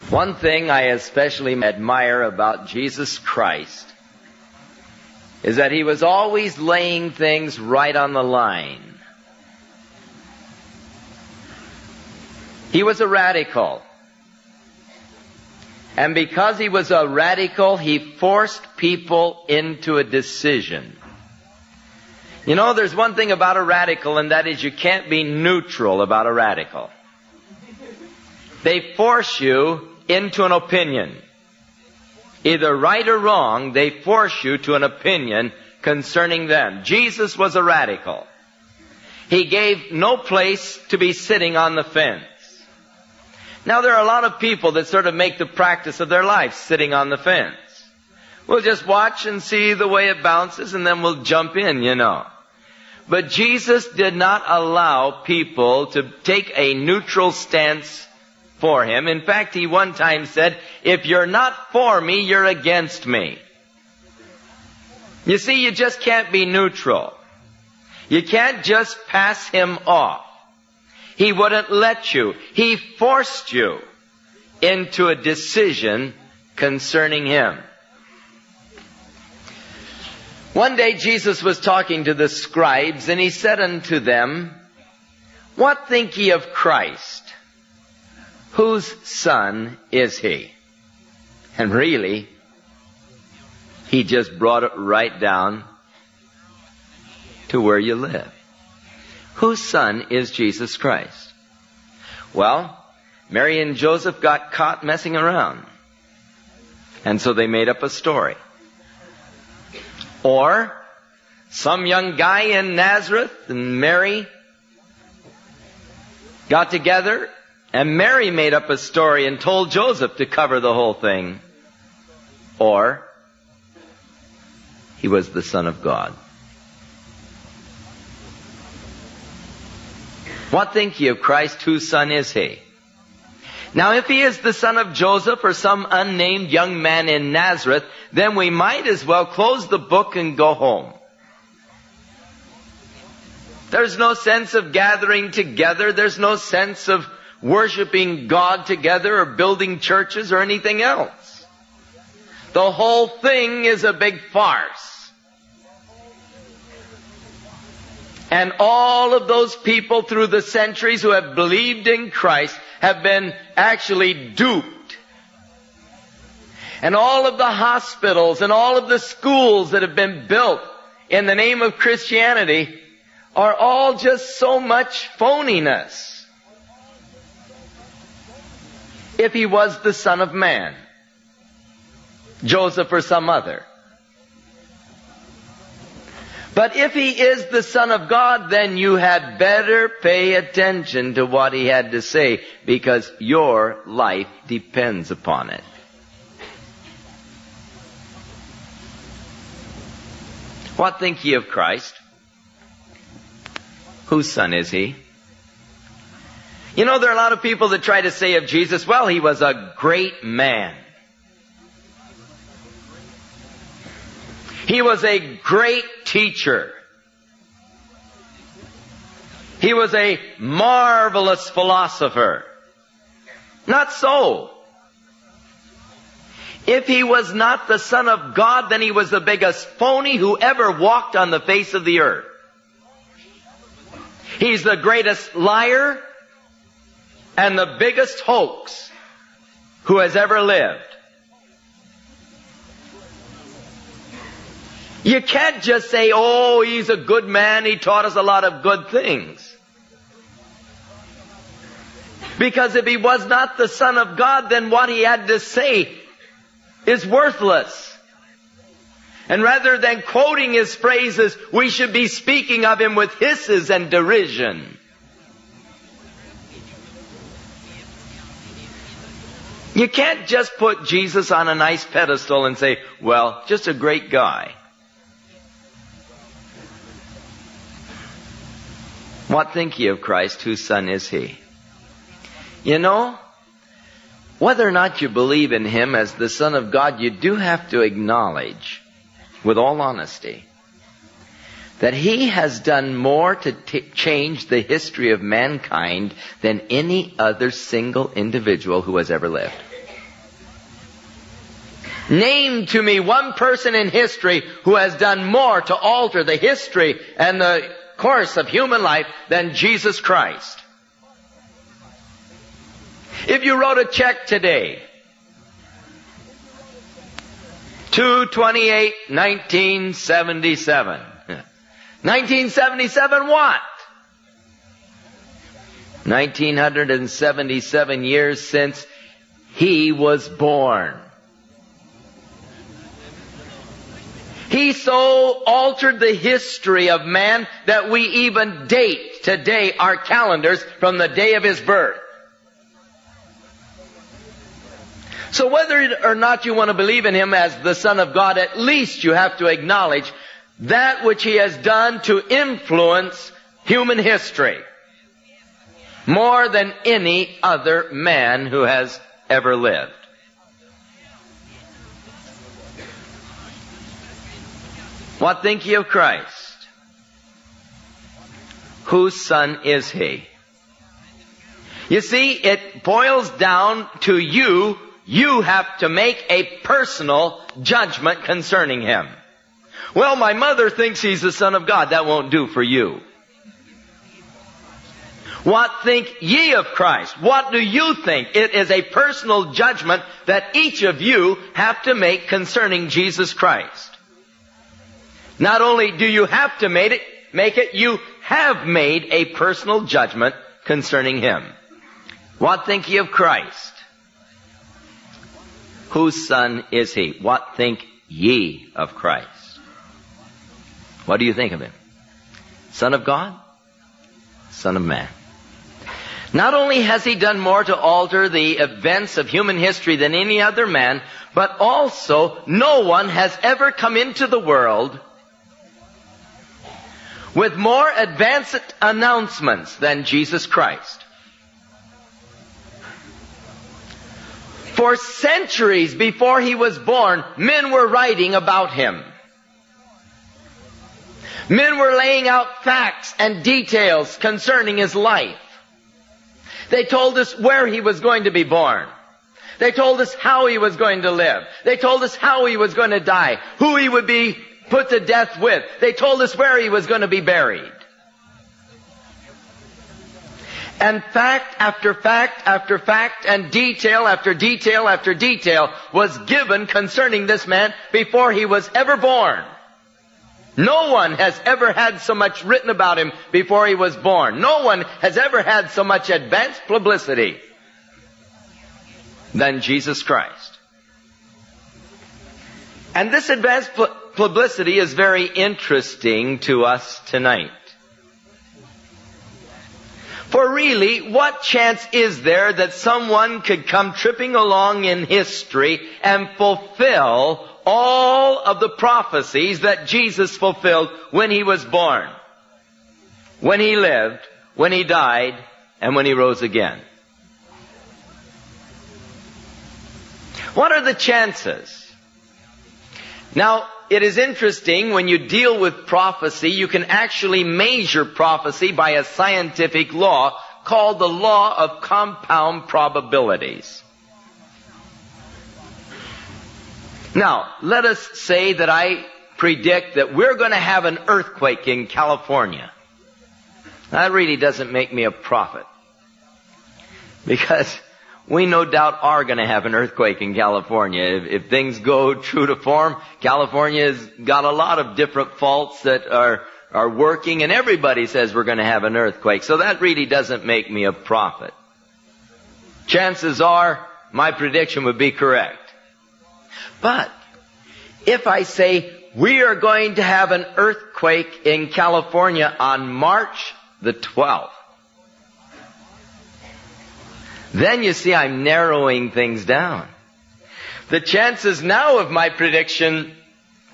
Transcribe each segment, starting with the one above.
One thing I especially admire about Jesus Christ is that he was always laying things right on the line. He was a radical. And because he was a radical, he forced people into a decision. You know, there's one thing about a radical, and that is you can't be neutral about a radical. They force you into an opinion. Either right or wrong, they force you to an opinion concerning them. Jesus was a radical. He gave no place to be sitting on the fence. Now, there are a lot of people that sort of make the practice of their life sitting on the fence. We'll just watch and see the way it bounces, and then we'll jump in, you know. But Jesus did not allow people to take a neutral stance for him. In fact, he one time said, if you're not for me, you're against me. You see, you just can't be neutral. You can't just pass him off. He wouldn't let you. He forced you into a decision concerning him. One day Jesus was talking to the scribes, and he said unto them, what think ye of Christ? Whose son is he? And really, he just brought it right down to where you live. Whose son is Jesus Christ? Well, Mary and Joseph got caught messing around. And so they made up a story. Or some young guy in Nazareth and Mary got together, and Mary made up a story and told Joseph to cover the whole thing. Or he was the Son of God. What think ye of Christ? Whose son is he? Now, if he is the son of Joseph or some unnamed young man in Nazareth, then we might as well close the book and go home. There's no sense of gathering together. There's no sense of worshiping God together or building churches or anything else. The whole thing is a big farce. And all of those people through the centuries who have believed in Christ have been actually duped. And all of the hospitals and all of the schools that have been built in the name of Christianity are all just so much phoniness. If he was the Son of Man, Joseph or some other. But if he is the Son of God, then you had better pay attention to what he had to say, because your life depends upon it. What think ye of Christ? Whose son is he? You know, there are a lot of people that try to say of Jesus, well, he was a great man. He was a great teacher. He was a marvelous philosopher. Not so. If he was not the Son of God, then he was the biggest phony who ever walked on the face of the earth. He's the greatest liar and the biggest hoax who has ever lived. You can't just say, oh, he's a good man, he taught us a lot of good things. Because if he was not the Son of God, then what he had to say is worthless. And rather than quoting his phrases, we should be speaking of him with hisses and derision. You can't just put Jesus on a nice pedestal and say, well, just a great guy. What think ye of Christ? Whose son is he? You know, whether or not you believe in him as the Son of God, you do have to acknowledge, with all honesty, that he has done more to change the history of mankind than any other single individual who has ever lived. Name to me one person in history who has done more to alter the history and the course of human life than Jesus Christ. If you wrote a check today, 2/28/1977. 1977 what? 1977 years since he was born. He so altered the history of man that we even date today our calendars from the day of his birth. So whether or not you want to believe in him as the Son of God, at least you have to acknowledge that which he has done to influence human history more than any other man who has ever lived. What think ye of Christ? Whose son is he? You see, it boils down to you. You have to make a personal judgment concerning him. Well, my mother thinks he's the Son of God. That won't do for you. What think ye of Christ? What do you think? It is a personal judgment that each of you have to make concerning Jesus Christ. Not only do you have to make it, you have made a personal judgment concerning him. What think ye of Christ? Whose son is he? What think ye of Christ? What do you think of him? Son of God? Son of man. Not only has he done more to alter the events of human history than any other man, but also no one has ever come into the world with more advanced announcements than Jesus Christ. For centuries before he was born, men were writing about him. Men were laying out facts and details concerning his life. They told us where he was going to be born. They told us how he was going to live. They told us how he was going to die, who he would be put to death with. They told us where he was going to be buried. And fact after fact after fact and detail after detail after detail was given concerning this man before he was ever born. No one has ever had so much written about him before he was born. No one has ever had so much advanced publicity than Jesus Christ. And this advanced publicity is very interesting to us tonight. For really, what chance is there that someone could come tripping along in history and fulfill all of the prophecies that Jesus fulfilled when he was born, when he lived, when he died, and when he rose again? What are the chances? Now, it is interesting when you deal with prophecy, you can actually measure prophecy by a scientific law called the law of compound probabilities. Now, let us say that I predict that we're going to have an earthquake in California. That really doesn't make me a prophet, because we no doubt are going to have an earthquake in California. If things go true to form, California's got a lot of different faults that are working, and everybody says we're going to have an earthquake. So that really doesn't make me a prophet. Chances are my prediction would be correct. But if I say we are going to have an earthquake in California on March the 12th, then you see I'm narrowing things down. The chances now of my prediction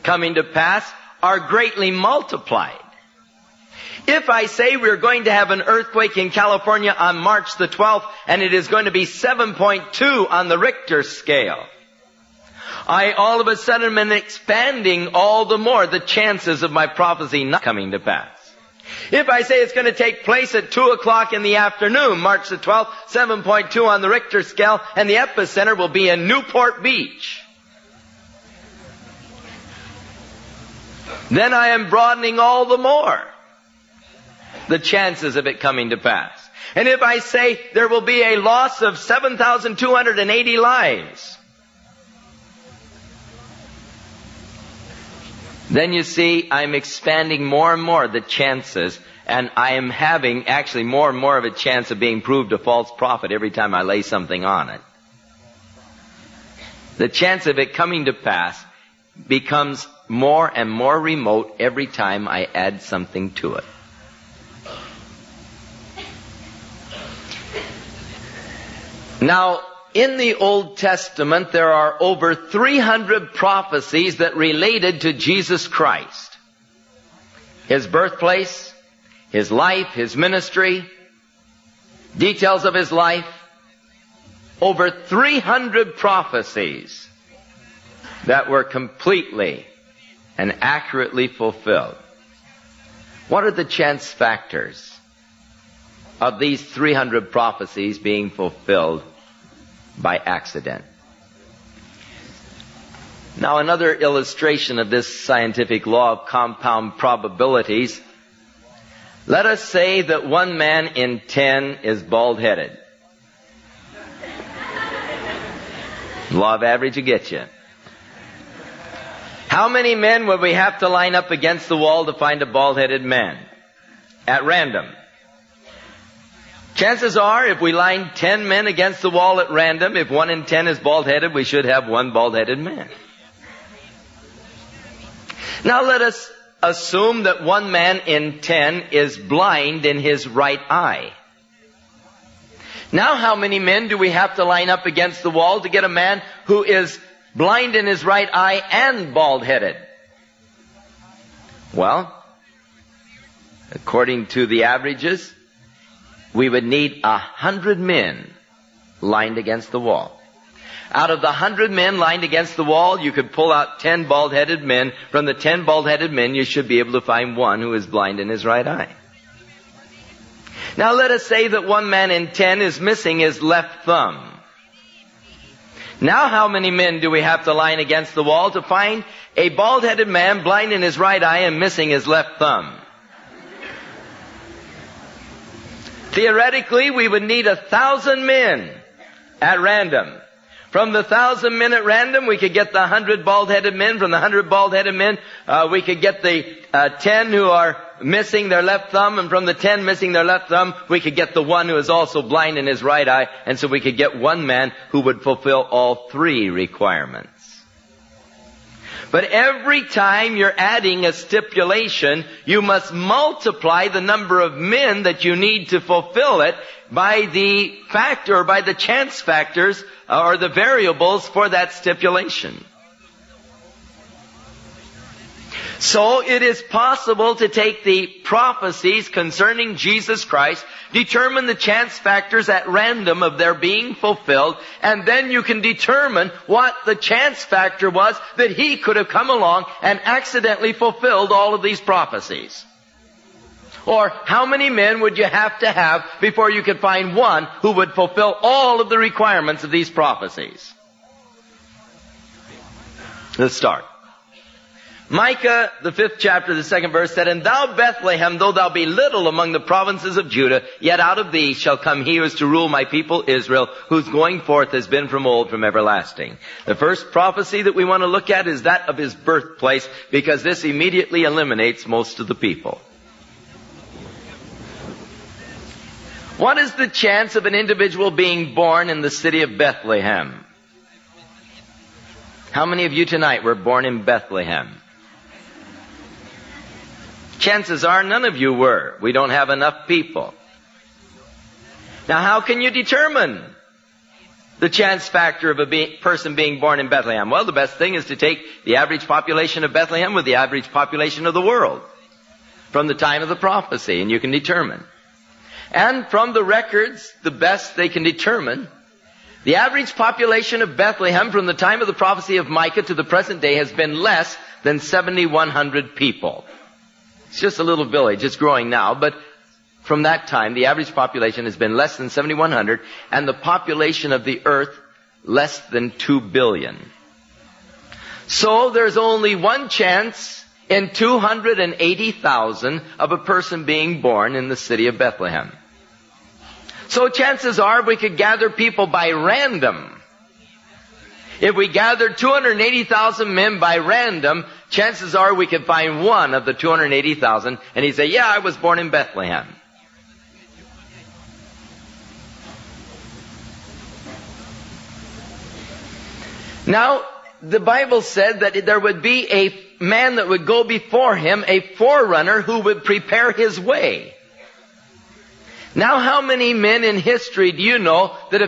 coming to pass are greatly multiplied. If I say we're going to have an earthquake in California on March the 12th, and it is going to be 7.2 on the Richter scale, I all of a sudden am expanding all the more the chances of my prophecy not coming to pass. If I say it's going to take place at 2 o'clock in the afternoon, March the 12th, 7.2 on the Richter scale, and the epicenter will be in Newport Beach, then I am broadening all the more the chances of it coming to pass. And if I say there will be a loss of 7,280 lives, then you see I'm expanding more and more the chances, and I am having actually more and more of a chance of being proved a false prophet every time I lay something on it. The chance of it coming to pass becomes more and more remote every time I add something to it. Now, in the Old Testament, there are over 300 prophecies that related to Jesus Christ. His birthplace, His life, His ministry, details of His life. Over 300 prophecies that were completely and accurately fulfilled. What are the chance factors of these 300 prophecies being fulfilled by accident? Now, another illustration of this scientific law of compound probabilities. Let us say that 1 man in 10 is bald-headed. Law of average will get you. How many men would we have to line up against the wall to find a bald-headed man? At random. Chances are, if we line 10 men against the wall at random, if 1 in 10 is bald-headed, we should have 1 bald-headed man. Now let us assume that 1 man in 10 is blind in his right eye. Now how many men do we have to line up against the wall to get a man who is blind in his right eye and bald-headed? Well, according to the averages, we would need 100 men lined against the wall. Out of the 100 men lined against the wall, you could pull out 10 bald-headed men. From the 10 bald-headed men, you should be able to find 1 who is blind in his right eye. Now let us say that 1 man in 10 is missing his left thumb. Now how many men do we have to line against the wall to find a bald-headed man blind in his right eye and missing his left thumb? Theoretically, we would need 1,000 men at random. From the 1,000 men at random, we could get the 100 bald-headed men. From the 100 bald-headed men, we could get the 10 who are missing their left thumb. And from the 10 missing their left thumb, we could get the 1 who is also blind in his right eye. And so we could get 1 man who would fulfill all 3 requirements. But every time you're adding a stipulation, you must multiply the number of men that you need to fulfill it by the factor, by the chance factors, or the variables for that stipulation. So it is possible to take the prophecies concerning Jesus Christ, determine the chance factors at random of their being fulfilled, and then you can determine what the chance factor was that He could have come along and accidentally fulfilled all of these prophecies. Or how many men would you have to have before you could find 1 who would fulfill all of the requirements of these prophecies? Let's start. Micah, the 5th chapter, the 2nd verse said, "And thou, Bethlehem, though thou be little among the provinces of Judah, yet out of thee shall come he who is to rule my people Israel, whose going forth has been from old, from everlasting." The first prophecy that we want to look at is that of his birthplace, because this immediately eliminates most of the people. What is the chance of an individual being born in the city of Bethlehem? How many of you tonight were born in Bethlehem? Chances are none of you were. We don't have enough people. Now how can you determine the chance factor of a person being born in Bethlehem? Well, the best thing is to take the average population of Bethlehem with the average population of the world from the time of the prophecy, and you can determine. And from the records, the best they can determine, the average population of Bethlehem from the time of the prophecy of Micah to the present day has been less than 7,100 people. It's just a little village. It's growing now, but from that time, the average population has been less than 7,100, and the population of the earth less than 2 billion. So there's only one chance in 280,000 of a person being born in the city of Bethlehem. So chances are we could gather people by random. If we gathered 280,000 men by random, chances are we could find one of the 280,000 and he'd say, yeah, I was born in Bethlehem. Now, the Bible said that there would be a man that would go before him, a forerunner who would prepare his way. Now, how many men in history do you know that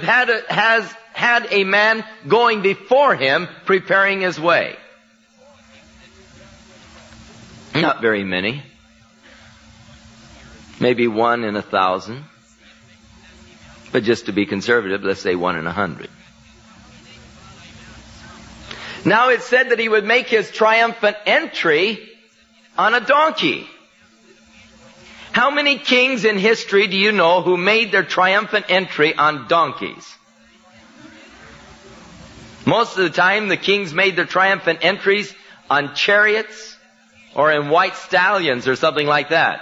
has had a man going before him preparing his way? Not very many. Maybe 1 in 1,000. But just to be conservative, let's say 1 in 100. Now it said that he would make his triumphant entry on a donkey. How many kings in history do you know who made their triumphant entry on donkeys? Most of the time, the kings made their triumphant entries on chariots or in white stallions or something like that.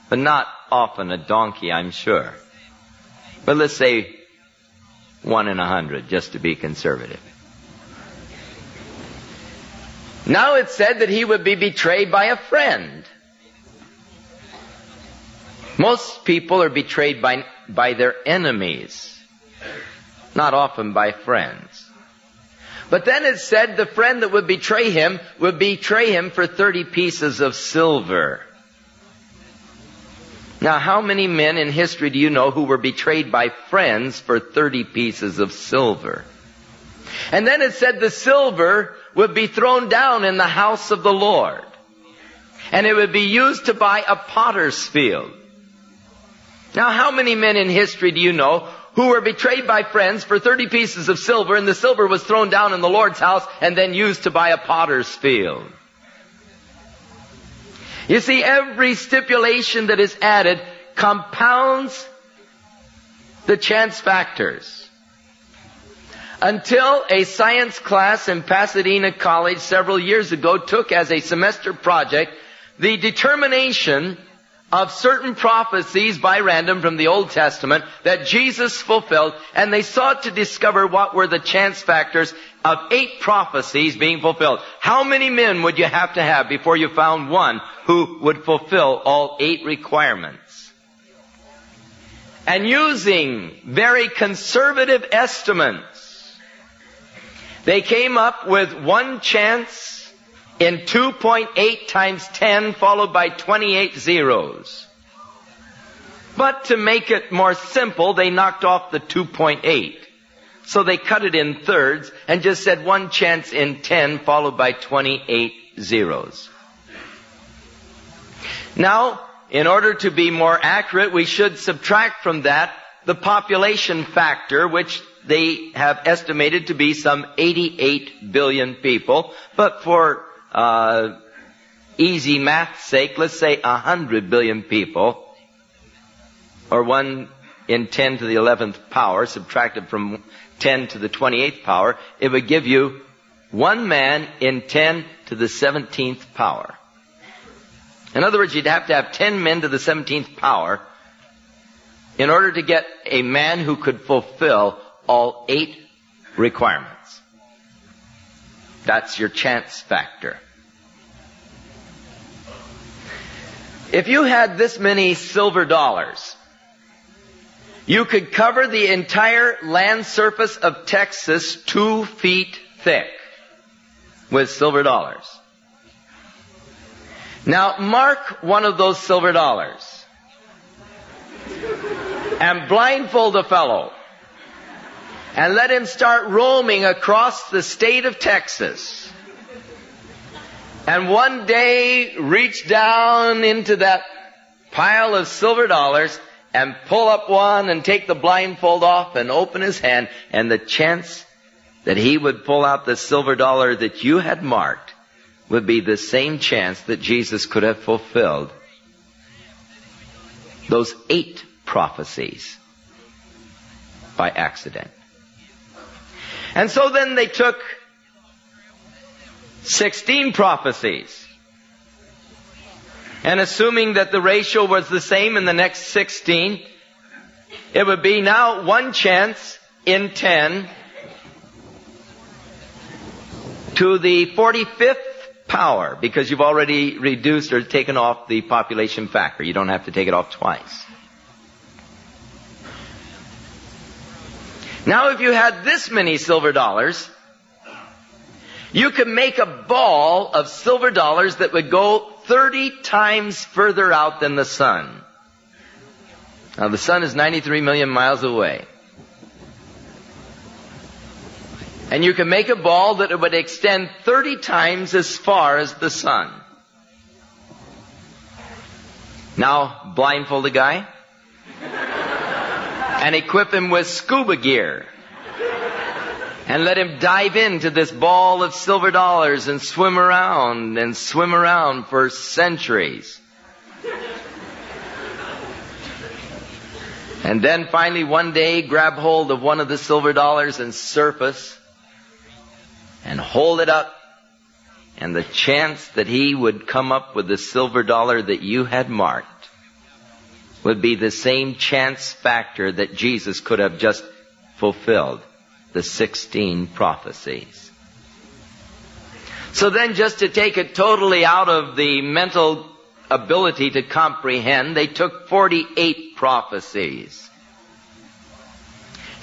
But not often a donkey, I'm sure. But let's say 1 in 100, just to be conservative. Now it said that he would be betrayed by a friend. Most people are betrayed by their enemies, not often by friends. But then it said the friend that would betray him for 30 pieces of silver. Now, how many men in history do you know who were betrayed by friends for 30 pieces of silver? And then it said the silver would be thrown down in the house of the Lord. And it would be used to buy a potter's field. Now, how many men in history do you know who were betrayed by friends for 30 pieces of silver, and the silver was thrown down in the Lord's house and then used to buy a potter's field? You see, every stipulation that is added compounds the chance factors. Until a science class in Pasadena College several years ago took as a semester project the determination of certain prophecies by random from the Old Testament that Jesus fulfilled, and they sought to discover what were the chance factors of 8 prophecies being fulfilled. How many men would you have to have before you found one who would fulfill all 8 requirements? And using very conservative estimates, they came up with one chance in 2.8 times 10 followed by 28 zeros. But to make it more simple, they knocked off the 2.8. So they cut it in thirds and just said one chance in 10 followed by 28 zeros. Now, in order to be more accurate, we should subtract from that the population factor, which they have estimated to be some 88 billion people. But for easy math's sake, let's say 100 billion people, or 1 in 10 to the 11th power, subtracted from 10 to the 28th power, it would give you 1 man in 10 to the 17th power. In other words, you'd have to have 10 men to the 17th power in order to get a man who could fulfill all 8 requirements. That's your chance factor. If you had this many silver dollars, you could cover the entire land surface of Texas 2 feet thick with silver dollars. Now, mark one of those silver dollars and blindfold a fellow and let him start roaming across the state of Texas. And one day reach down into that pile of silver dollars and pull up one and take the blindfold off and open his hand, and the chance that he would pull out the silver dollar that you had marked would be the same chance that Jesus could have fulfilled those 8 prophecies by accident. And so then they took 16 prophecies And assuming that the ratio was the same in the next 16, it would be now 1 chance in 10 to the 45th power, because you've already reduced or taken off the population factor. You don't have to take it off twice. Now, if you had this many silver dollars, you could make a ball of silver dollars that would go 30 times further out than the sun. Now, the sun is 93 million miles away. And you can make a ball that would extend 30 times as far as the sun. Now, blindfold a guy and equip him with scuba gear. And let him dive into this ball of silver dollars and swim around for centuries. And then finally one day grab hold of one of the silver dollars and surface and hold it up. And the chance that he would come up with the silver dollar that you had marked would be the same chance factor that Jesus could have just fulfilled. The 16 prophecies. So then, just to take it totally out of the mental ability to comprehend, they took 48 prophecies.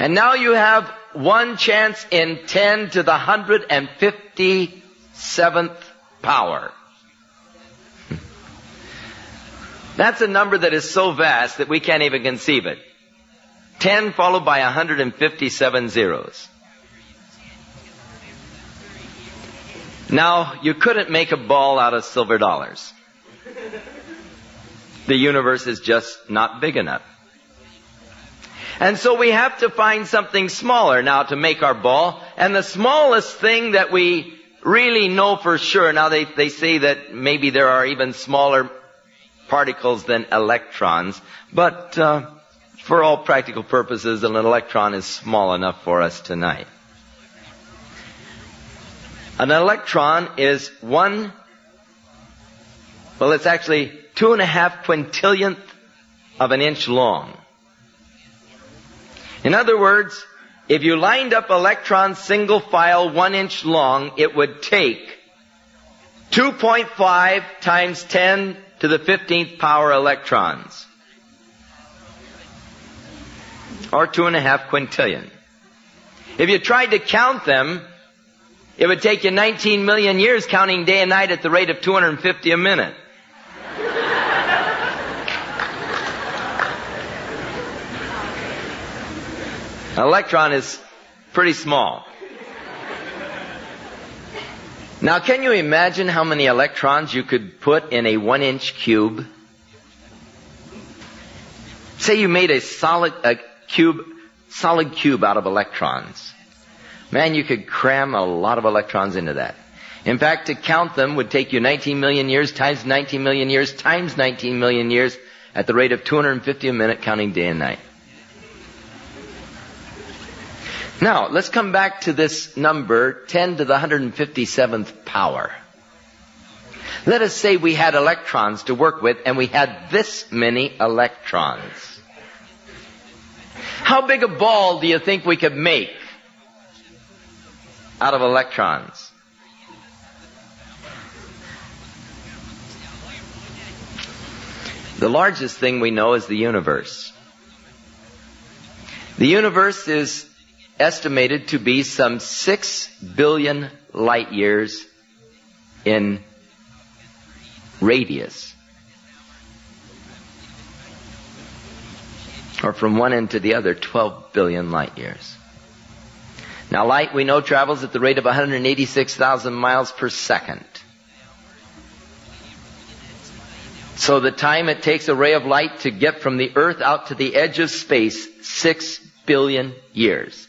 And now you have 1 chance in 10 to the 157th power. That's a number that is so vast that we can't even conceive it. 10 followed by 157 zeros. Now, you couldn't make a ball out of silver dollars. The universe is just not big enough. And so we have to find something smaller now to make our ball. And the smallest thing that we really know for sure, now they say that maybe there are even smaller particles than electrons, but for all practical purposes, an electron is small enough for us tonight. An electron is it's actually 2.5 quintillionth of an inch long. In other words, if you lined up electrons single file 1 inch long, it would take 2.5 times 10 to the 15th power electrons. Or 2.5 quintillion. If you tried to count them, it would take you 19 million years counting day and night at the rate of 250 a minute. An electron is pretty small. Now, can you imagine how many electrons you could put in a 1-inch cube? Say you made a solid cube out of electrons. Man, you could cram a lot of electrons into that. In fact, to count them would take you 19 million years times 19 million years times 19 million years at the rate of 250 a minute counting day and night. Now, let's come back to this number, 10 to the 157th power. Let us say we had electrons to work with and we had this many electrons. How big a ball do you think we could make out of electrons? The largest thing we know is the universe. The universe is estimated to be some 6 billion light years in radius. Or from one end to the other, 12 billion light years. Now, light, we know, travels at the rate of 186,000 miles per second. So the time it takes a ray of light to get from the Earth out to the edge of space, 6 billion years.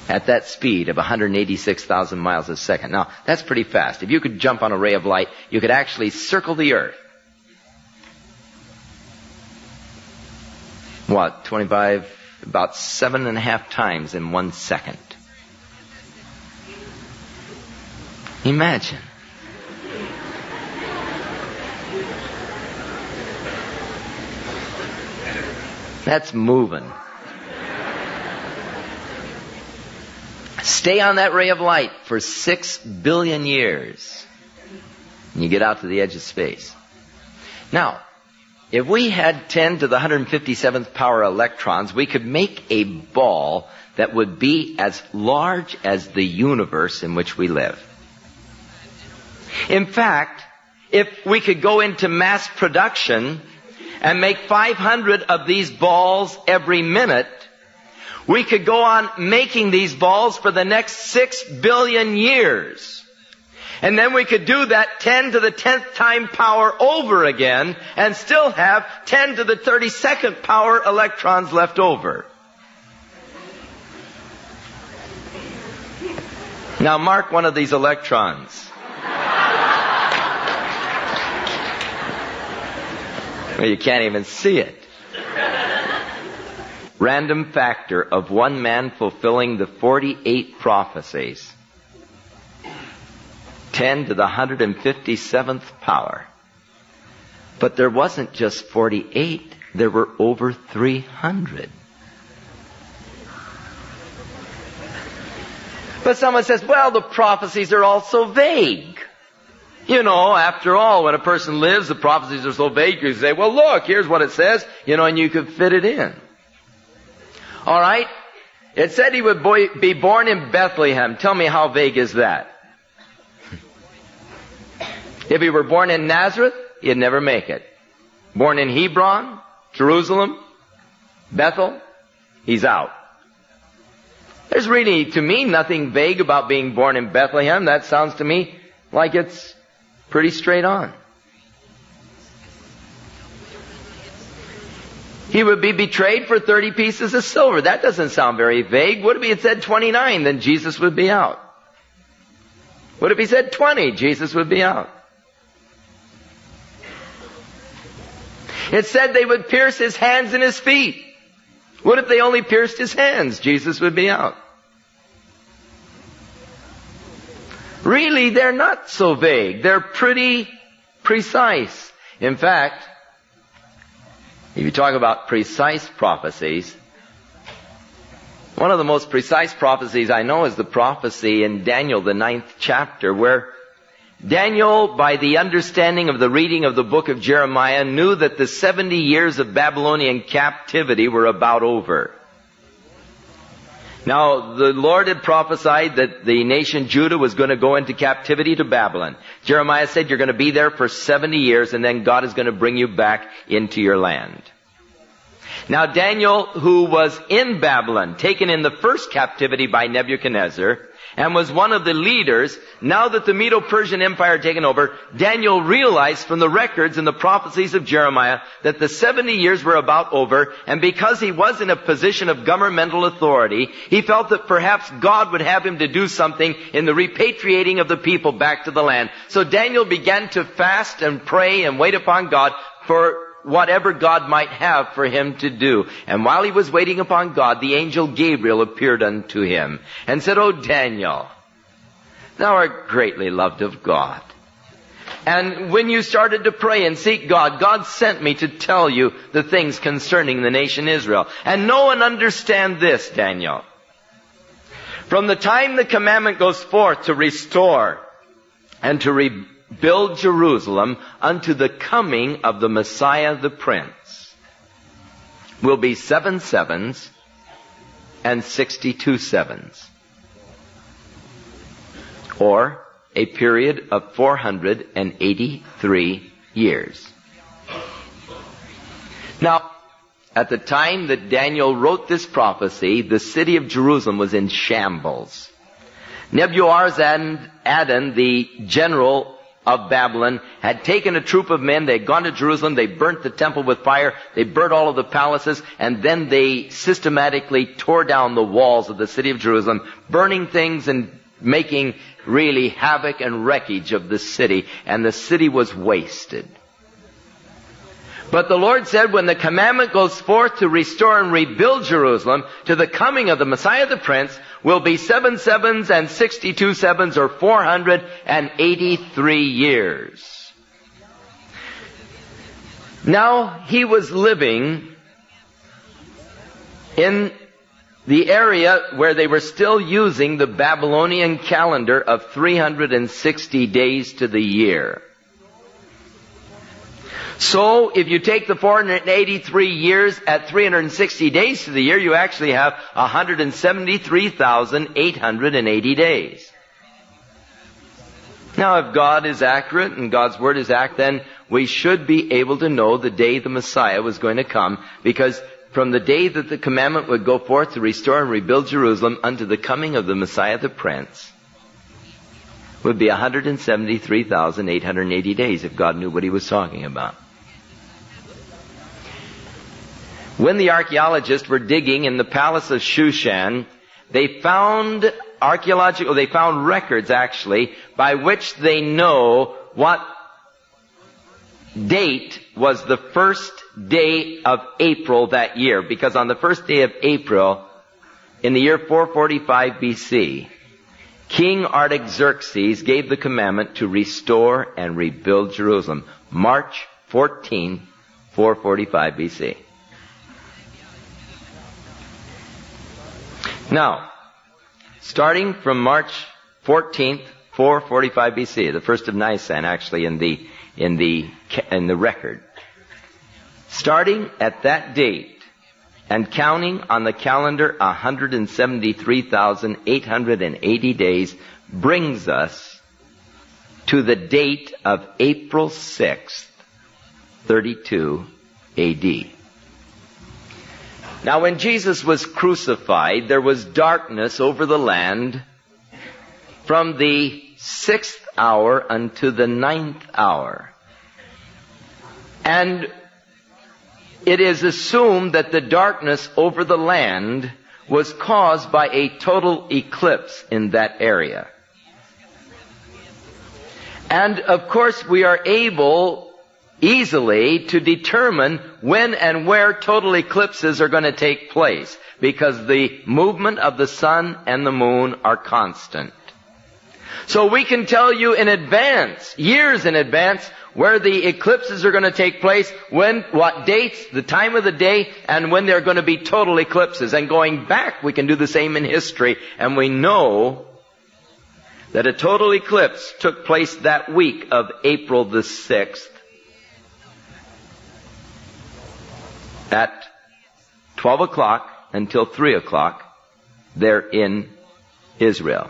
At that speed of 186,000 miles a second. Now, that's pretty fast. If you could jump on a ray of light, you could actually circle the Earth. What, 25, about 7.5 times in 1 second. Imagine. That's moving. Stay on that ray of light for 6 billion years. And you get out to the edge of space. Now, if we had 10 to the 157th power electrons, we could make a ball that would be as large as the universe in which we live. In fact, if we could go into mass production and make 500 of these balls every minute, we could go on making these balls for the next 6 billion years. And then we could do that 10 to the 10th time power over again and still have 10 to the 32nd power electrons left over. Now mark one of these electrons. Well, you can't even see it. Random factor of one man fulfilling the 48 prophecies. 10 to the 157th power. But there wasn't just 48, there were over 300. But someone says, well, the prophecies are all so vague. You know, after all, when a person lives, the prophecies are so vague, you say, well, look, here's what it says, and you could fit it in. All right? It said he would be born in Bethlehem. Tell me, how vague is that? If he were born in Nazareth, he'd never make it. Born in Hebron, Jerusalem, Bethel, he's out. There's really, to me, nothing vague about being born in Bethlehem. That sounds to me like it's pretty straight on. He would be betrayed for 30 pieces of silver. That doesn't sound very vague. What if he had said 29? Then Jesus would be out. What if he said 20? Jesus would be out. It said they would pierce his hands and his feet. What if they only pierced his hands? Jesus would be out. Really, they're not so vague. They're pretty precise. In fact, if you talk about precise prophecies, one of the most precise prophecies I know is the prophecy in Daniel, the 9th chapter, where Daniel, by the understanding of the reading of the book of Jeremiah, knew that the 70 years of Babylonian captivity were about over. Now, the Lord had prophesied that the nation Judah was going to go into captivity to Babylon. Jeremiah said, you're going to be there for 70 years, and then God is going to bring you back into your land. Now, Daniel, who was in Babylon, taken in the first captivity by Nebuchadnezzar, and was one of the leaders, now that the Medo-Persian Empire had taken over, Daniel realized from the records and the prophecies of Jeremiah that the 70 years were about over, and because he was in a position of governmental authority, he felt that perhaps God would have him to do something in the repatriating of the people back to the land. So Daniel began to fast and pray and wait upon God for whatever God might have for him to do. And while he was waiting upon God, the angel Gabriel appeared unto him and said, O Daniel, thou art greatly loved of God. And when you started to pray and seek God, God sent me to tell you the things concerning the nation Israel. And know and understand this, Daniel. From the time the commandment goes forth to restore and to rebuild Jerusalem unto the coming of the Messiah the Prince will be 7 sevens and 62 sevens. Or a period of 483 years. Now, at the time that Daniel wrote this prophecy, the city of Jerusalem was in shambles. Nebuchadnezzar, the general of Babylon, had taken a troop of men. They had gone to Jerusalem. They burnt the temple with fire. They burnt all of the palaces. And then they systematically tore down the walls of the city of Jerusalem, burning things and making really havoc and wreckage of the city. And the city was wasted. But the Lord said, when the commandment goes forth to restore and rebuild Jerusalem to the coming of the Messiah the Prince, will be 7 sevens and 62 sevens, or 483 years. Now, he was living in the area where they were still using the Babylonian calendar of 360 days to the year. So, if you take the 483 years at 360 days to the year, you actually have 173,880 days. Now, if God is accurate and God's Word is accurate, then we should be able to know the day the Messiah was going to come, because from the day that the commandment would go forth to restore and rebuild Jerusalem unto the coming of the Messiah the Prince would be 173,880 days if God knew what He was talking about. When the archaeologists were digging in the palace of Shushan, they found records actually by which they know what date was the first day of April that year. Because on the first day of April, in the year 445 BC, King Artaxerxes gave the commandment to restore and rebuild Jerusalem. March 14, 445 BC. Now, starting from March 14th, 445 BC, the first of Nisan, actually in the record. Starting at that date and counting on the calendar 173,880 days brings us to the date of April 6th, 32 AD. Now, when Jesus was crucified, there was darkness over the land from the 6th hour unto the 9th hour. And it is assumed that the darkness over the land was caused by a total eclipse in that area. And, of course, we are able easily to determine when and where total eclipses are going to take place, because the movement of the sun and the moon are constant. So we can tell you in advance, years in advance, where the eclipses are going to take place, when, what dates, the time of the day, and when they're going to be total eclipses. And going back, we can do the same in history, and we know that a total eclipse took place that week of April the 6th, at 12 o'clock until 3 o'clock there in Israel.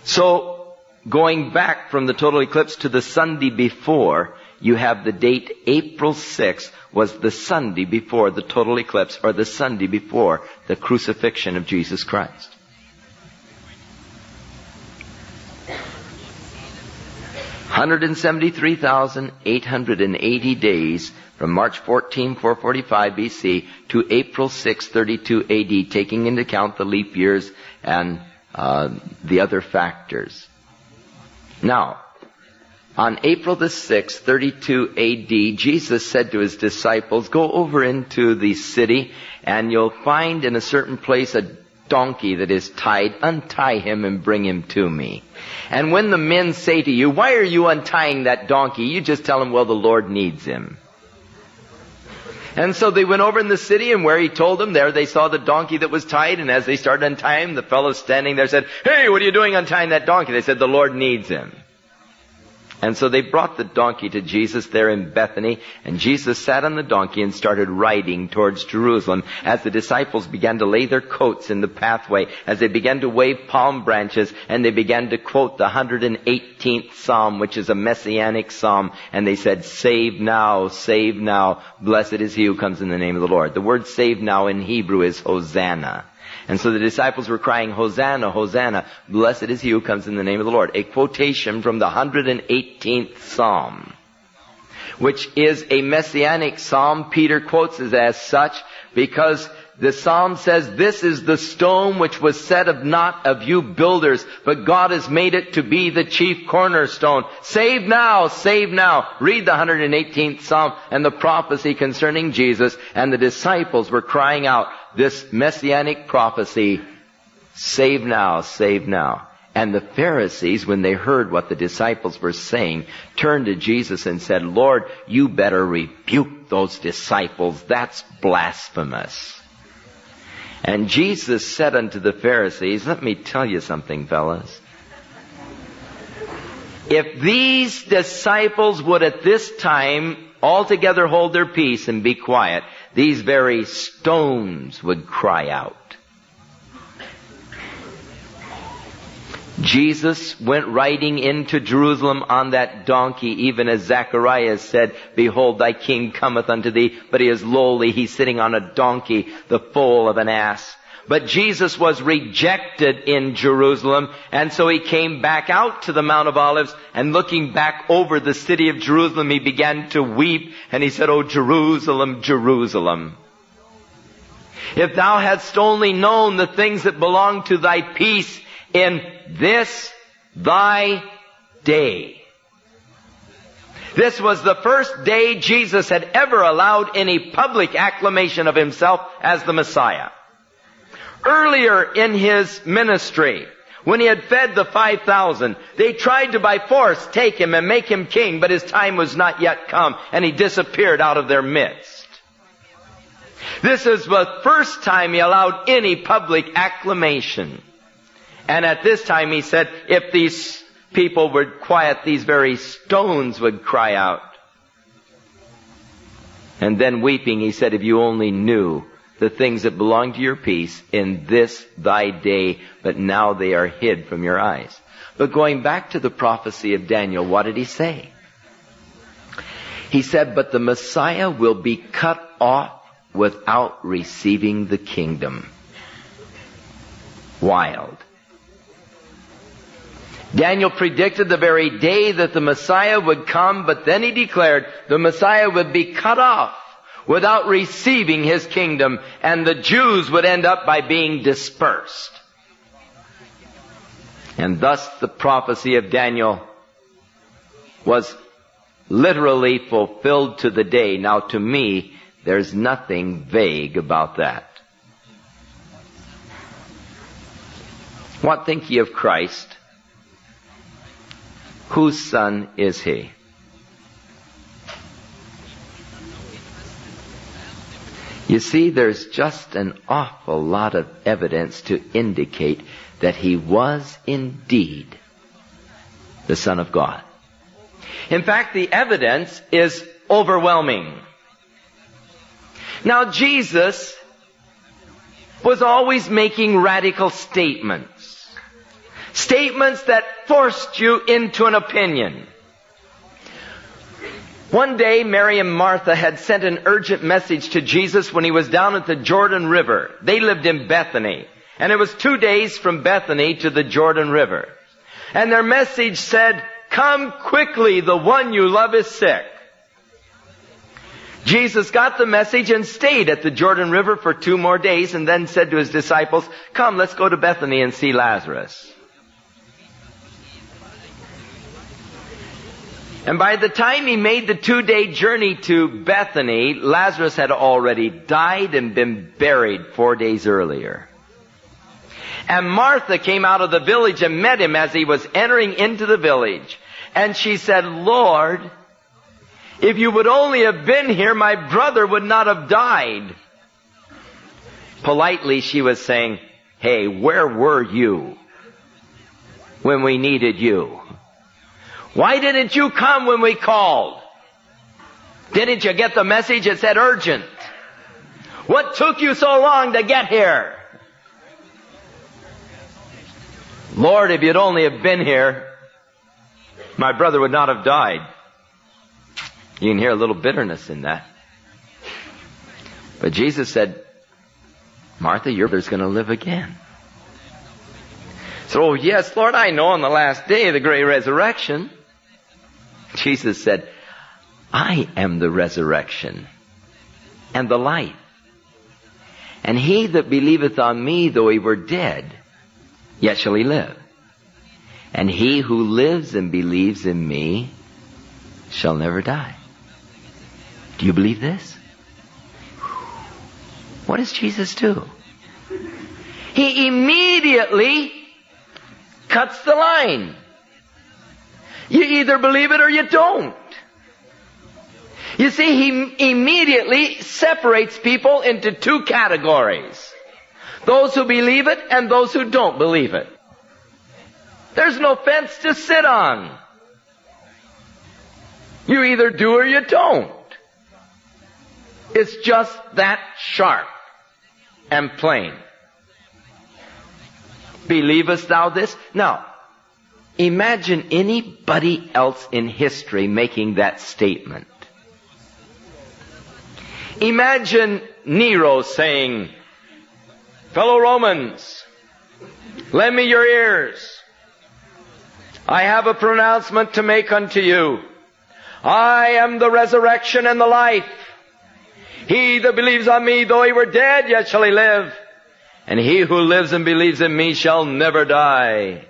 So, going back from the total eclipse to the Sunday before, you have the date April 6th was the Sunday before the total eclipse, or the Sunday before the crucifixion of Jesus Christ. $173,880 days from March 14, 445 BC to April 6, 32 AD, taking into account the leap years and the other factors. Now, on April the 6th, 32 AD, Jesus said to His disciples, go over into the city and you'll find in a certain place a donkey that is tied. Untie him and bring him to me. And when the men say to you, why are you untying that donkey? You just tell them, well, the Lord needs him. And so they went over in the city, and where He told them, there they saw the donkey that was tied. And as they started untying him, the fellow standing there said, hey, what are you doing untying that donkey? They said, the Lord needs him. And so they brought the donkey to Jesus there in Bethany, and Jesus sat on the donkey and started riding towards Jerusalem as the disciples began to lay their coats in the pathway, as they began to wave palm branches, and they began to quote the 118th Psalm, which is a messianic psalm, and they said, save now, blessed is he who comes in the name of the Lord. The word save now in Hebrew is Hosanna. And so the disciples were crying, Hosanna, Hosanna, blessed is he who comes in the name of the Lord. A quotation from the 118th Psalm, which is a messianic psalm. Peter quotes it as such because the psalm says, this is the stone which was set of naught of you builders, but God has made it to be the chief cornerstone. Save now, save now. Read the 118th Psalm and the prophecy concerning Jesus, and the disciples were crying out this messianic prophecy, save now, save now. And the Pharisees, when they heard what the disciples were saying, turned to Jesus and said, Lord, you better rebuke those disciples. That's blasphemous. And Jesus said unto the Pharisees, let me tell you something, fellas. If these disciples would at this time altogether hold their peace and be quiet, these very stones would cry out. Jesus went riding into Jerusalem on that donkey, even as Zacharias said, behold, thy king cometh unto thee, but he is lowly, he's sitting on a donkey, the foal of an ass. But Jesus was rejected in Jerusalem, and so he came back out to the Mount of Olives, and looking back over the city of Jerusalem, he began to weep, and he said, O Jerusalem, Jerusalem, if thou hadst only known the things that belong to thy peace in this thy day. This was the first day Jesus had ever allowed any public acclamation of himself as the Messiah. Earlier in his ministry, when he had fed the 5,000, they tried to by force take him and make him king, but his time was not yet come, and he disappeared out of their midst. This is the first time he allowed any public acclamation. And at this time he said, if these people were quiet, these very stones would cry out. And then weeping, he said, if you only knew the things that belong to your peace in this thy day, but now they are hid from your eyes. But going back to the prophecy of Daniel, what did he say? He said, but the Messiah will be cut off without receiving the kingdom. Wild. Daniel predicted the very day that the Messiah would come, but then he declared the Messiah would be cut off without receiving his kingdom, and the Jews would end up by being dispersed. And thus the prophecy of Daniel was literally fulfilled to the day. Now to me, there's nothing vague about that. What think ye of Christ? Whose son is he? You see, there's just an awful lot of evidence to indicate that he was indeed the Son of God. In fact, the evidence is overwhelming. Now, Jesus was always making radical statements. Statements that forced you into an opinion. One day, Mary and Martha had sent an urgent message to Jesus when he was down at the Jordan River. They lived in Bethany, and it was 2 days from Bethany to the Jordan River. And their message said, come quickly, the one you love is sick. Jesus got the message and stayed at the Jordan River for 2 more days, and then said to his disciples, come, let's go to Bethany and see Lazarus. And by the time he made the 2-day journey to Bethany, Lazarus had already died and been buried 4 days earlier. And Martha came out of the village and met him as he was entering into the village. And she said, Lord, if you would only have been here, my brother would not have died. Politely, she was saying, hey, where were you when we needed you? Why didn't you come when we called? Didn't you get the message? It said urgent. What took you so long to get here? Lord, if you'd only have been here, my brother would not have died. You can hear a little bitterness in that. But Jesus said, Martha, your brother's going to live again. So, yes, Lord, I know on the last day of the great resurrection. Jesus said, I am the resurrection and the life. And he that believeth on me, though he were dead, yet shall he live. And he who lives and believes in me shall never die. Do you believe this? What does Jesus do? He immediately cuts the line. You either believe it or you don't. You see, he immediately separates people into 2 categories. Those who believe it and those who don't believe it. There's no fence to sit on. You either do or you don't. It's just that sharp and plain. Believest thou this? Now, imagine anybody else in history making that statement. Imagine Nero saying, fellow Romans, lend me your ears. I have a pronouncement to make unto you. I am the resurrection and the life. He that believes on me, though he were dead, yet shall he live. And he who lives and believes in me shall never die.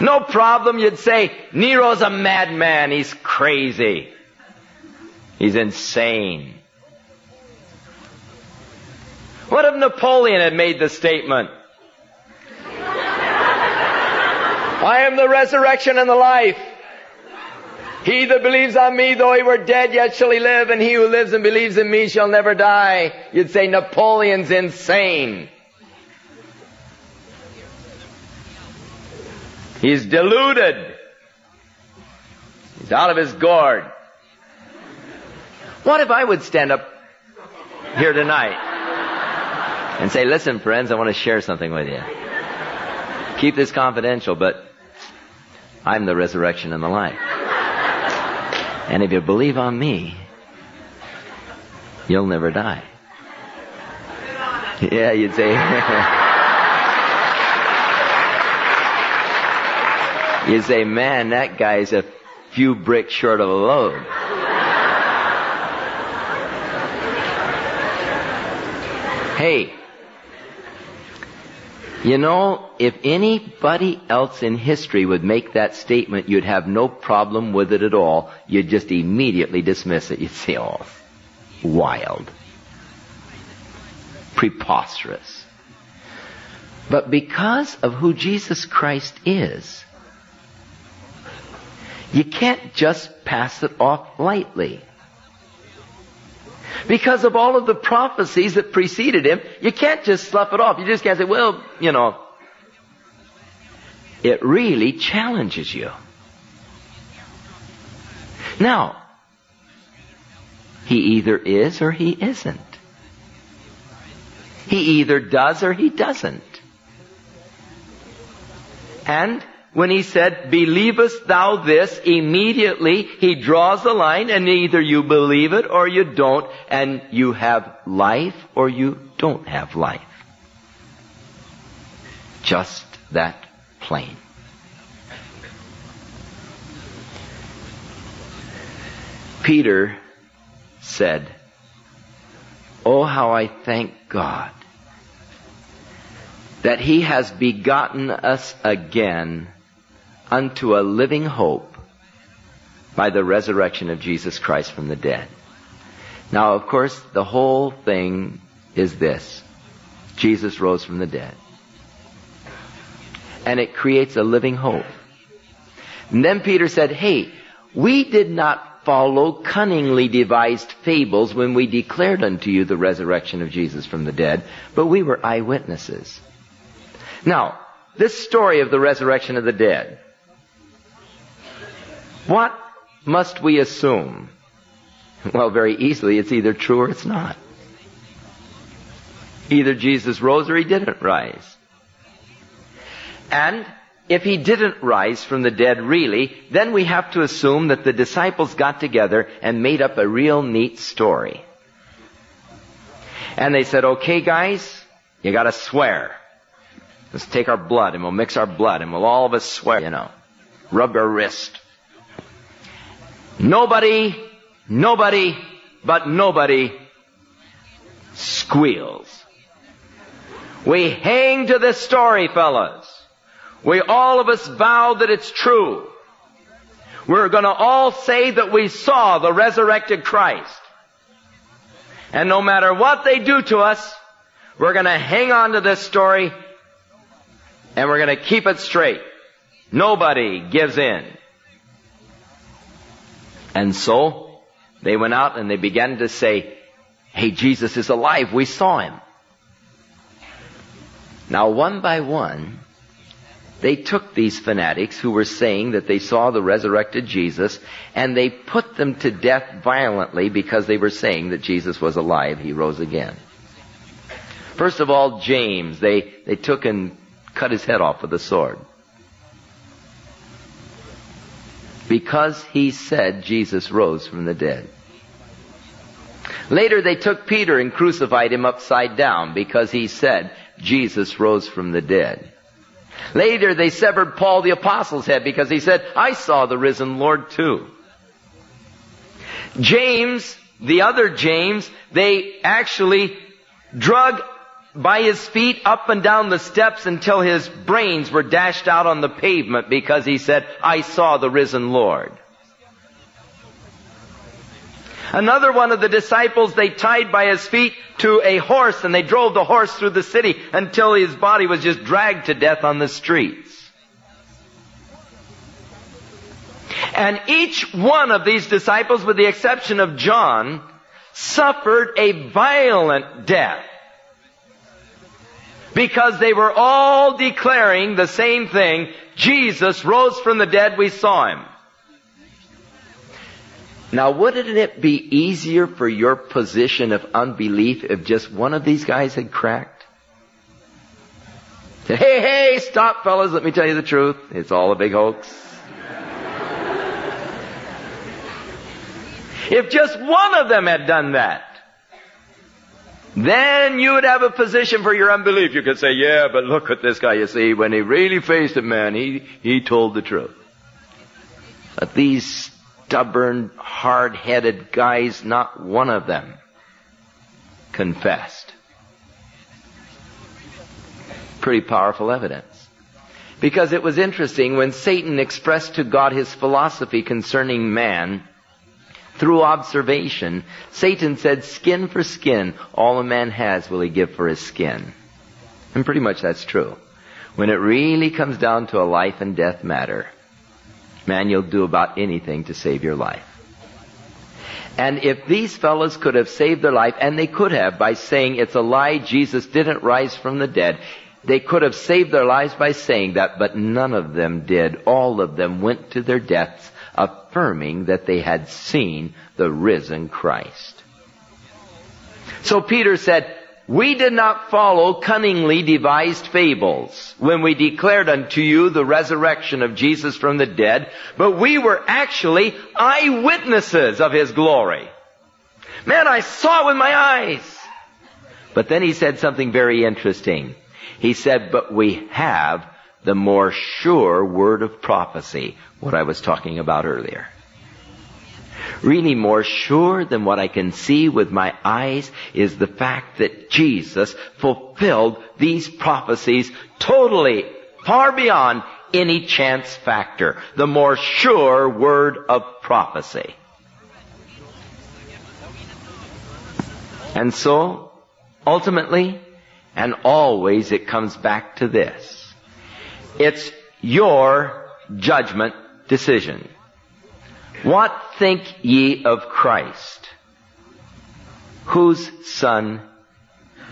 No problem, you'd say, Nero's a madman. He's crazy. He's insane. What if Napoleon had made the statement? I am the resurrection and the life. He that believes on me, though he were dead, yet shall he live, and he who lives and believes in me shall never die. You'd say Napoleon's insane. He's deluded. He's out of his gourd. What if I would stand up here tonight and say, listen, friends, I want to share something with you. Keep this confidential, but I'm the resurrection and the life. And if you believe on me, you'll never die. Yeah, you'd say. You'd say, man, that guy's a few bricks short of a load. Hey, you know, if anybody else in history would make that statement, you'd have no problem with it at all. You'd just immediately dismiss it. You'd say, oh, wild. Preposterous. But because of who Jesus Christ is, you can't just pass it off lightly. Because of all of the prophecies that preceded him, you can't just slough it off. You just can't say, well, you know. It really challenges you. Now, he either is or he isn't. He either does or he doesn't. And when he said, believest thou this, immediately he draws the line, and either you believe it or you don't, and you have life or you don't have life. Just that plain. Peter said, oh, how I thank God that he has begotten us again unto a living hope by the resurrection of Jesus Christ from the dead. Now, of course, the whole thing is this. Jesus rose from the dead. And it creates a living hope. And then Peter said, hey, we did not follow cunningly devised fables when we declared unto you the resurrection of Jesus from the dead, but we were eyewitnesses. Now, this story of the resurrection of the dead, what must we assume? Well, very easily, it's either true or it's not. Either Jesus rose or he didn't rise. And if he didn't rise from the dead really, then we have to assume that the disciples got together and made up a real neat story. And they said, okay guys, you gotta swear. Let's take our blood and we'll mix our blood and we'll all of us swear, you know. Rub our wrist. Nobody squeals. We hang to this story, fellas. We all of us vow that it's true. We're going to all say that we saw the resurrected Christ. And no matter what they do to us, we're going to hang on to this story and we're going to keep it straight. Nobody gives in. And so, they went out and they began to say, "Hey, Jesus is alive. We saw him." Now, one by one, they took these fanatics who were saying that they saw the resurrected Jesus, and they put them to death violently because they were saying that Jesus was alive. He rose again. First of all, James, they took and cut his head off with a sword, because he said Jesus rose from the dead. Later, they took Peter and crucified him upside down because he said Jesus rose from the dead. Later, they severed Paul the apostle's head because he said, "I saw the risen Lord too." James, the other James, they actually drug by his feet up and down the steps until his brains were dashed out on the pavement because he said, "I saw the risen Lord." Another one of the disciples, they tied by his feet to a horse, and they drove the horse through the city until his body was just dragged to death on the streets. And each one of these disciples, with the exception of John, suffered a violent death, because they were all declaring the same thing: Jesus rose from the dead, we saw him. Now, wouldn't it be easier for your position of unbelief if just one of these guys had cracked? Said, hey, stop, fellas, let me tell you the truth. It's all a big hoax. If just one of them had done that, then you would have a position for your unbelief. You could say, "Yeah, but look at this guy, you see, when he really faced it, man, he told the truth." But these stubborn, hard-headed guys, not one of them confessed. Pretty powerful evidence. Because it was interesting, when Satan expressed to God his philosophy concerning man, through observation, Satan said, "Skin for skin, all a man has will he give for his skin." And pretty much that's true. When it really comes down to a life and death matter, man, you'll do about anything to save your life. And if these fellows could have saved their life, and they could have by saying it's a lie, Jesus didn't rise from the dead, they could have saved their lives by saying that, but none of them did. All of them went to their deaths affirming that they had seen the risen Christ. So Peter said, "We did not follow cunningly devised fables when we declared unto you the resurrection of Jesus from the dead, but we were actually eyewitnesses of his glory." Man, I saw it with my eyes. But then he said something very interesting. He said, "But we have the more sure word of prophecy," what I was talking about earlier. Really more sure than what I can see with my eyes is the fact that Jesus fulfilled these prophecies totally, far beyond any chance factor. The more sure word of prophecy. And so, ultimately, and always, it comes back to this. It's your judgment decision. What think ye of Christ? Whose son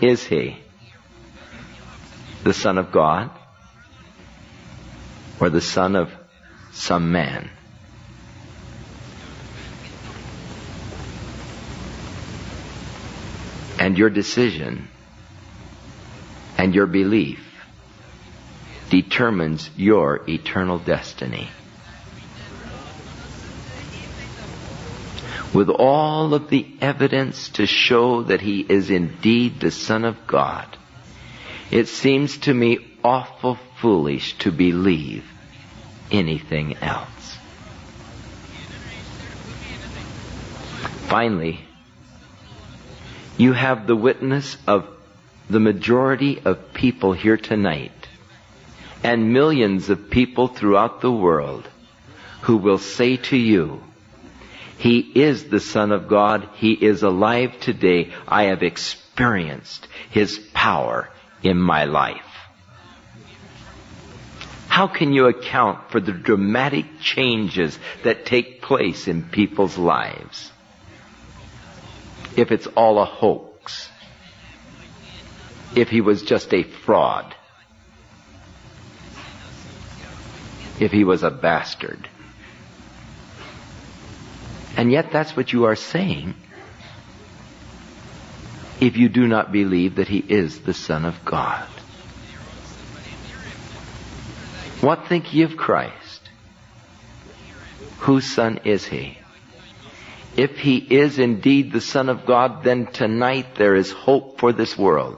is he? The Son of God? Or the son of some man? And your decision and your belief determines your eternal destiny. With all of the evidence to show that he is indeed the Son of God, it seems to me awful foolish to believe anything else. Finally, you have the witness of the majority of people here tonight, and millions of people throughout the world, who will say to you, "He is the Son of God. He is alive today. I have experienced his power in my life." How can you account for the dramatic changes that take place in people's lives? if it's all a hoax, if he was just a fraud, if he was a bastard. And yet that's what you are saying if you do not believe that he is the Son of God. What think ye of Christ? Whose son is he? If he is indeed the Son of God, then tonight there is hope for this world.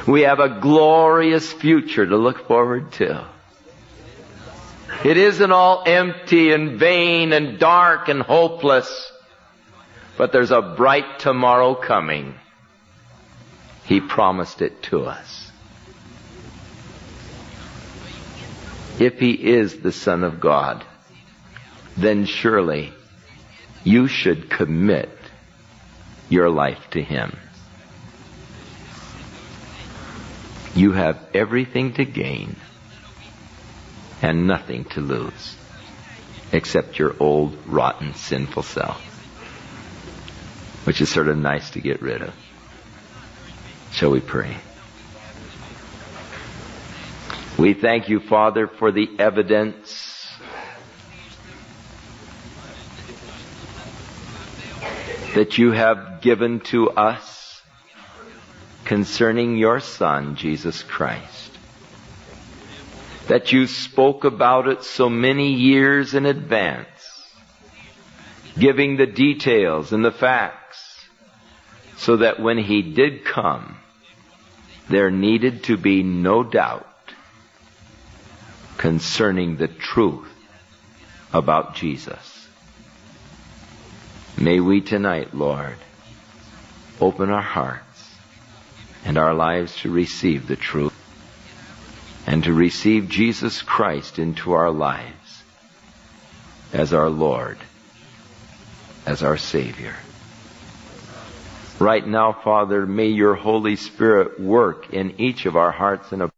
We have a glorious future to look forward to. It isn't all empty and vain and dark and hopeless, but there's a bright tomorrow coming. He promised it to us. If he is the Son of God, then surely you should commit your life to him. You have everything to gain and nothing to lose, except your old, rotten, sinful self, which is sort of nice to get rid of. Shall we pray? We thank you, Father, for the evidence that you have given to us concerning your Son, Jesus Christ. That you spoke about it so many years in advance, giving the details and the facts, so that when he did come, there needed to be no doubt concerning the truth about Jesus. May we tonight, Lord, open our hearts and our lives to receive the truth and to receive Jesus Christ into our lives as our Lord, as our Savior. Right now, Father, may your Holy Spirit work in each of our hearts in a